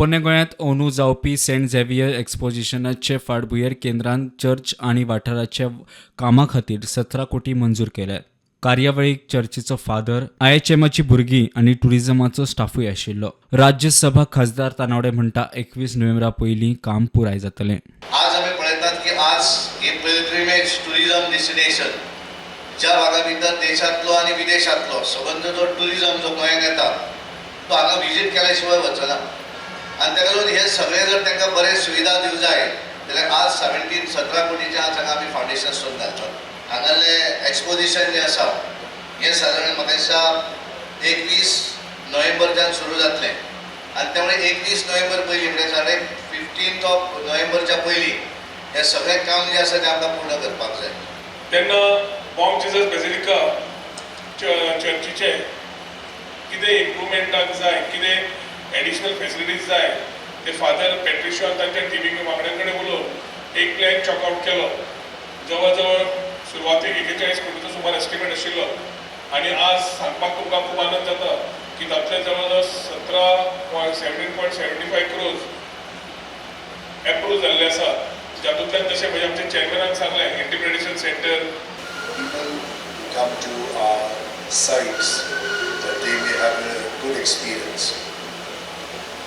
पोरण्या गोंयांत अंदू जावपी सेंट झेवियर एक्सपोजिशनाचे फाटभुंयेर केंद्रान चर्च आनी वाठाराच्या कामां खातीर 17 कोटी मंजूर केल्यात. कार्यावळीक चर्चीचो फादर, IHMची भुरगीं आनी ट्युरिझमाचो स्टाफूय आशिल्लो. राज्यसभा खासदार तानावडे म्हणटा 21 नोव्हेंबरा पयलीं काम पुराय जातलें. आज आम्ही पळयतात की आज हे पिलग्रिमेज टुरिझम डेस्टिनेशन ज्या भागा भितर देशांतलो आनी विदेशांतलो सबंद जो टुरिझम जो गोंयांत येता तो हांगा विजीट केल्या शिवाय वचना. आनी ताका लागून हे सगळे जर तांकां बरे सुविधा दिवं जाय जाल्यार आज 17 कोटीचें आज हांगा आमी फावंडेशन स्टोन घालतात. हांगासरलें एक्सपोजिशन जें आसा हें सादारण म्हाका दिसता 21 नोव्हेंबरच्यान सुरू जातलें आनी त्यामुळे 21 नोव्हेंबर पयलीं म्हणजे साडे 15 नोव्हेंबरच्या पयलीं हें सगळें काम जें आसा तें आमकां पूर्ण करपाक जाय. तेन्ना बॉम जिजस बेजिलिका चर्चीचे कितें इम्प्रुवमेंटाक जाय, कितें एडिशनल फेसिलिटीज जाय ते फादर पेट्रिशियन तांच्या टिमीक वांगड्यां कडेन उलोवन एक प्लॅन चॉकआउट केलो. जवळ जवळ सुरवातीक 41 कोटीचो सुमार एस्टिमेट आशिल्लो आनी आज सांगपाक तुमकां खूब आनंद जाता की तातूंतले जवळ जवळ 17.75 crores एप्रूव जाल्ले आसा. जातूंतल्यान तशें म्हणजे आमच्या चेअरमॅनान सांगलें interpretation centre. People come to our sites that they may have a good experience.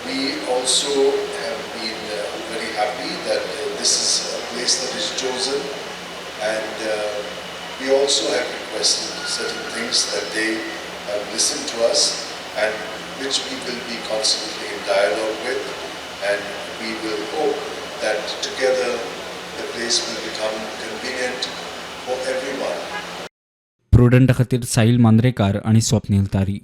We also have been very happy that this is a place that is chosen, and we also have requested certain things that they have listened to us and which we will be constantly in dialogue with, and we will hope that together the place will become convenient for everyone. प्रुडंटा खातीर साहिल मांद्रेकार आनी स्वप्नील तारी.